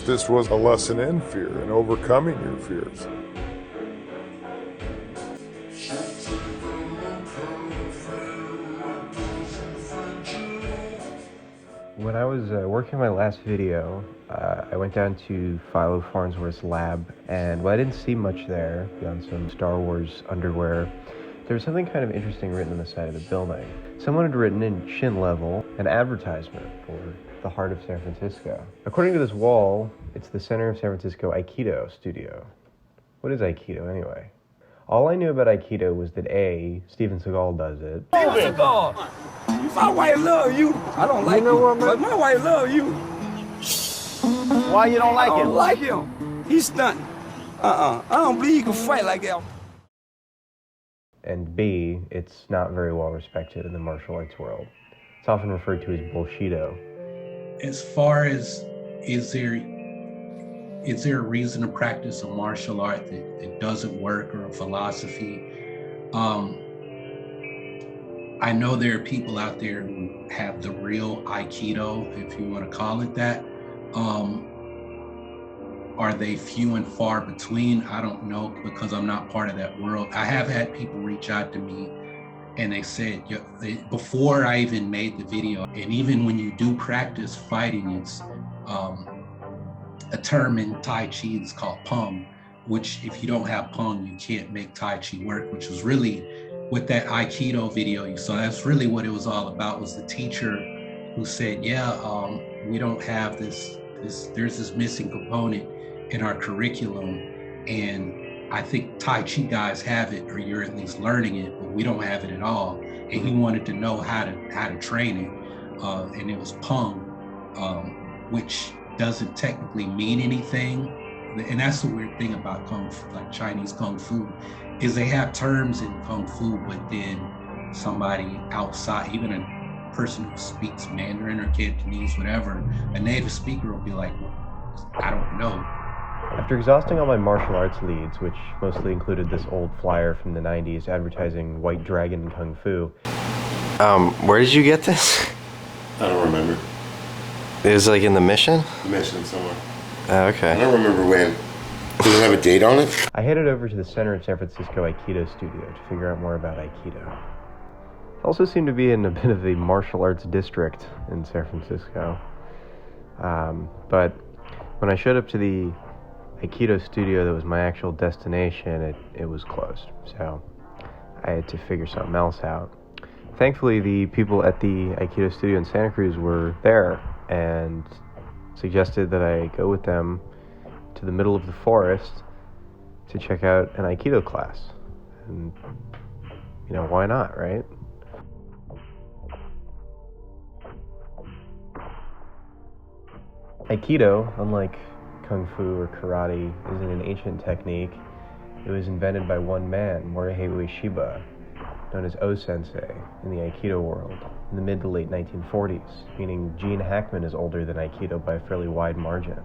this was a lesson in fear and overcoming your fears. When I was working my last video, I went down to Philo Farnsworth's lab, and while I didn't see much there beyond some Star Wars underwear, there was something kind of interesting written on the side of the building. Someone had written in chin level an advertisement for the heart of San Francisco. According to this wall, it's the center of San Francisco Aikido studio. What is Aikido anyway? All I knew about Aikido was that A, Steven Seagal does it. Steven Seagal! My wife love you. I don't like you, but my wife love you. Why you don't like him? I don't like him. He's stunting. I don't believe you can fight like that. And B, it's not very well respected in the martial arts world. It's often referred to as bullshido. As far as, is there a reason to practice a martial art that doesn't work, or a philosophy? I know there are people out there who have the real Aikido, if you want to call it that. Are they few and far between? I don't know, because I'm not part of that world. I have had people reach out to me and they said, before I even made the video, and even when you do practice fighting, it's a term in Tai Chi is called Pung, which if you don't have Pung, you can't make Tai Chi work, which was really what that Aikido video you saw. That's really what it was all about, was the teacher who said, we don't have this, there's this missing component in our curriculum. And I think Tai Chi guys have it, or you're at least learning it, but we don't have it at all. And he wanted to know how to train it. And it was Pung, which doesn't technically mean anything. And that's the weird thing about Kung Fu, like Chinese Kung Fu, is they have terms in Kung Fu, but then somebody outside, even a person who speaks Mandarin or Cantonese, whatever, a native speaker will be like, I don't know. After exhausting all my martial arts leads, which mostly included this old flyer from the 90s advertising White Dragon Kung Fu. Where did you get this? I don't remember. It was like in the Mission? The Mission somewhere. Oh, okay. I don't remember when. Does it have a date on it? I headed over to the center of San Francisco Aikido studio to figure out more about Aikido. It also seemed to be in a bit of a martial arts district in San Francisco. But when I showed up to the Aikido studio that was my actual destination, it was closed. So I had to figure something else out. Thankfully, the people at the Aikido studio in Santa Cruz were there and suggested that I go with them to the middle of the forest to check out an Aikido class. And, why not, right? Aikido, unlike Kung Fu or karate, isn't an ancient technique. It was invented by one man, Morihei Ueshiba, known as O-sensei in the Aikido world in the mid to late 1940s, meaning Gene Hackman is older than Aikido by a fairly wide margin.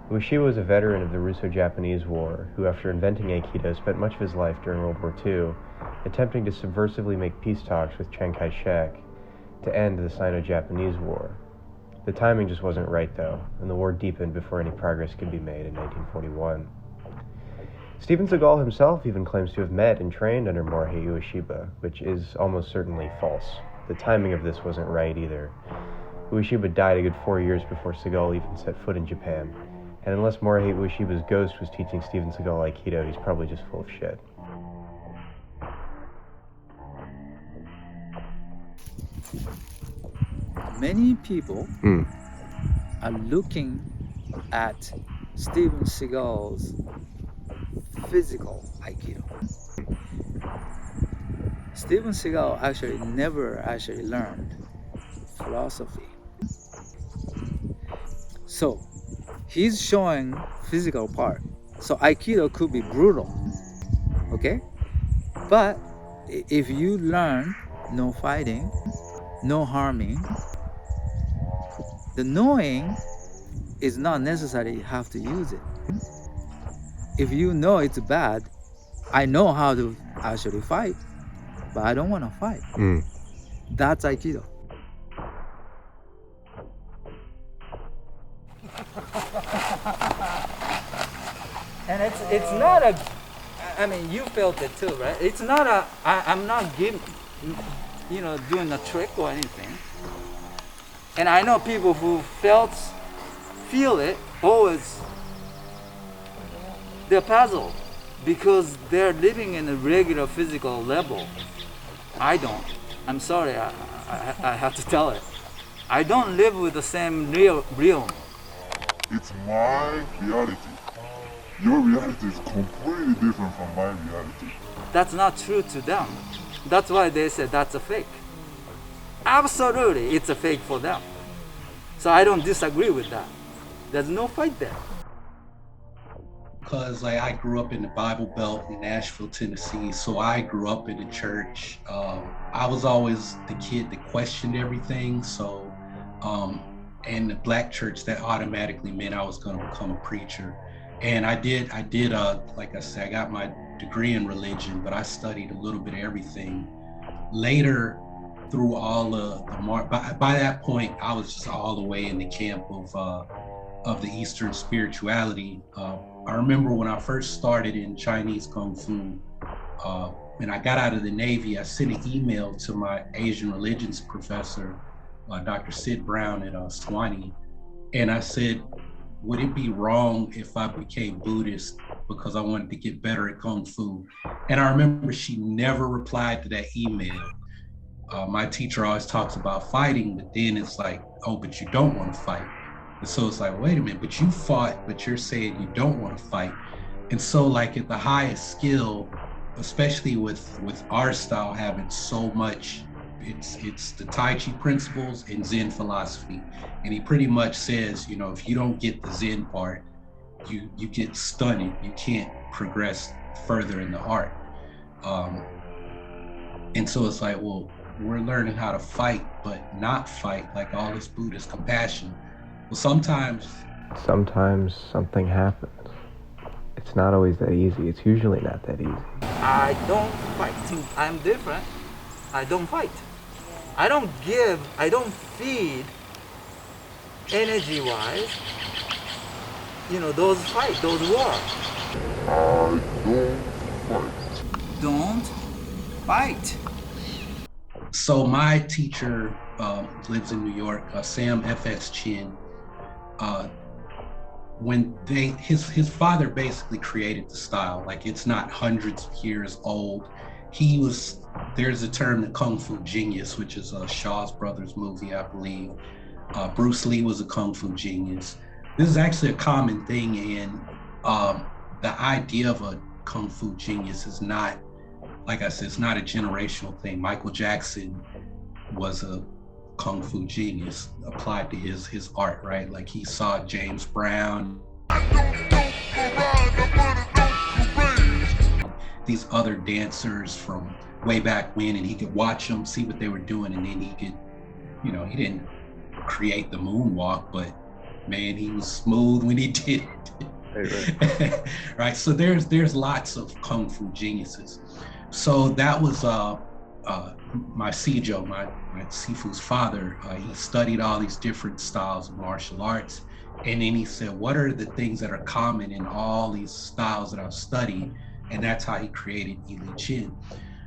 Ueshiba was a veteran of the Russo-Japanese War, who after inventing Aikido spent much of his life during World War II attempting to subversively make peace talks with Chiang Kai-shek to end the Sino-Japanese War. The timing just wasn't right though, and the war deepened before any progress could be made in 1941. Steven Seagal himself even claims to have met and trained under Morihei Ueshiba, which is almost certainly false. The timing of this wasn't right either. Ueshiba died a good 4 years before Seagal even set foot in Japan, and unless Morihei Ueshiba's ghost was teaching Steven Seagal Aikido, he's probably just full of shit. Many people are looking at Steven Seagal's physical Aikido. Steven Seagal actually never learned philosophy. So he's showing physical part. So Aikido could be brutal, okay? But if you learn no fighting, no harming, the knowing is not necessarily you have to use it. If you know it's bad, I know how to actually fight, but I don't want to fight. That's Aikido. And it's not a, I mean, you felt it too, right? It's not a, I'm not giving, doing a trick or anything. And I know people who feel it always, they're puzzled because they're living in a regular physical level. I don't. I'm sorry, I have to tell it. I don't live with the same realm. It's my reality. Your reality is completely different from my reality. That's not true to them. That's why they said that's a fake. Absolutely, it's a fake for them. So I don't disagree with that. There's no fight there. Because I grew up in the Bible Belt in Nashville, Tennessee, so I grew up in the church. I was always the kid that questioned everything. So, in the Black church, that automatically meant I was going to become a preacher. And I did. Like I said, I got my degree in religion, but I studied a little bit of everything. Later, through all by that point, I was just all the way in the camp of the Eastern spirituality. I remember when I first started in Chinese Kung Fu, and I got out of the Navy, I sent an email to my Asian religions professor, Dr. Sid Brown at Swanee, and I said, would it be wrong if I became Buddhist because I wanted to get better at Kung Fu? And I remember she never replied to that email. My teacher always talks about fighting, but then it's like, oh, but you don't want to fight. And so it's like, wait a minute, but you fought, but you're saying you don't want to fight. And so like at the highest skill, especially with our style having so much, it's the Tai Chi principles and Zen philosophy. And he pretty much says, if you don't get the Zen part, you get stunted. You can't progress further in the art. And so it's like, well, we're learning how to fight, but not fight, like all this Buddhist compassion. Well, sometimes something happens. It's not always that easy. It's usually not that easy. I don't fight. I'm different. I don't fight. I don't feed energy-wise, those fight, those war. I don't fight. Don't fight. So my teacher lives in New York, Sam F.S. Chin. When his father basically created the style, like it's not hundreds of years old. There's a term, the Kung Fu genius, which is a Shaw's Brothers movie, I believe. Bruce Lee was a Kung Fu genius. This is actually a common thing, and the idea of a Kung Fu genius is not, like I said, it's not a generational thing. Michael Jackson was a Kung Fu genius applied to his art, right? Like he saw James Brown, these other dancers from way back when, and he could watch them, see what they were doing, and then he could, he didn't create the moonwalk, but man, he was smooth when he did it. Right? So there's lots of Kung Fu geniuses. So that was my Sijo, my Sifu's father. He studied all these different styles of martial arts, and then he said, what are the things that are common in all these styles that I've studied? And that's how he created Ili Chin.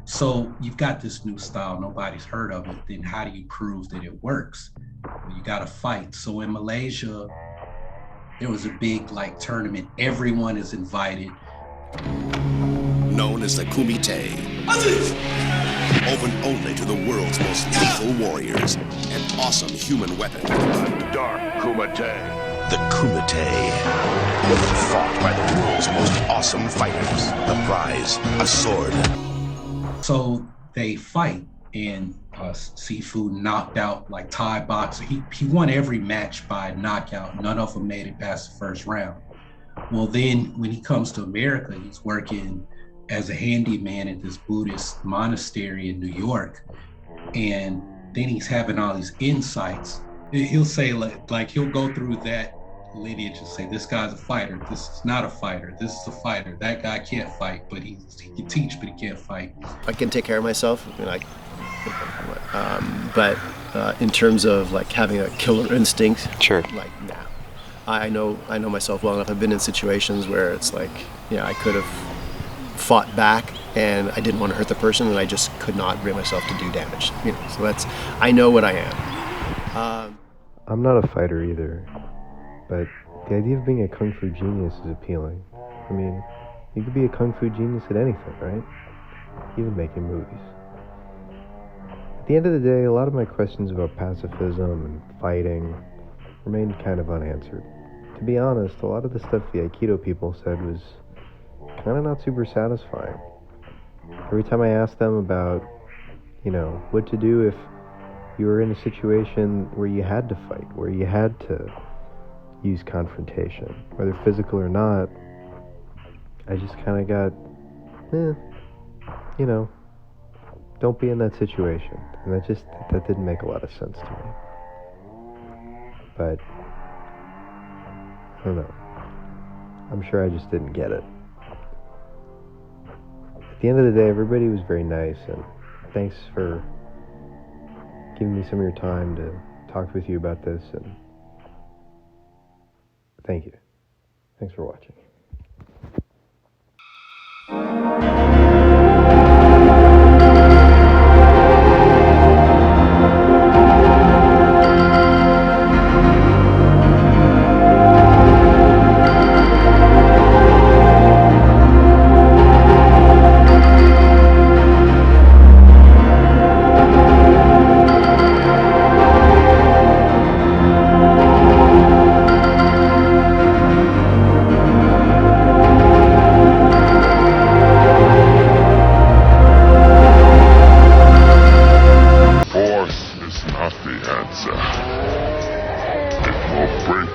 So you've got this new style, nobody's heard of it, then how do you prove that it works? Well, you gotta fight. So in Malaysia, there was a big tournament, everyone is invited. Known as the Kumite, open only to the world's most lethal warriors, an awesome human weapon. The Dark Kumite. The Kumite, fought by the world's most awesome fighters. The prize, a sword. So they fight, and Sifu knocked out Thai boxer. He won every match by knockout. None of them made it past the first round. Well, then when he comes to America, he's working as a handyman at this Buddhist monastery in New York. And then he's having all these insights. He'll say he'll go through that lineage and say, this guy's a fighter, this is not a fighter, this is a fighter, that guy can't fight, but he can teach, but he can't fight. I can take care of myself, but in terms of having a killer instinct, sure, nah. I know myself well enough. I've been in situations where it's like, I could have fought back and I didn't want to hurt the person and I just could not bring myself to do damage. So I know what I am. I'm not a fighter either, but the idea of being a kung fu genius is appealing. I mean, you could be a kung fu genius at anything, right? Even making movies. At the end of the day, a lot of my questions about pacifism and fighting remained kind of unanswered. To be honest, a lot of the stuff the Aikido people said was kind of not super satisfying. Every time I asked them about, what to do if you were in a situation where you had to fight, where you had to use confrontation, whether physical or not, I just kind of got, don't be in that situation. And that didn't make a lot of sense to me. But, I don't know. I'm sure I just didn't get it. At the end of the day, everybody was very nice, and thanks for giving me some of your time to talk with you about this, and thank you. Thanks for watching.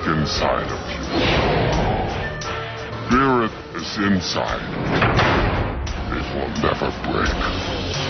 Inside of you. Spirit is inside. It will never break.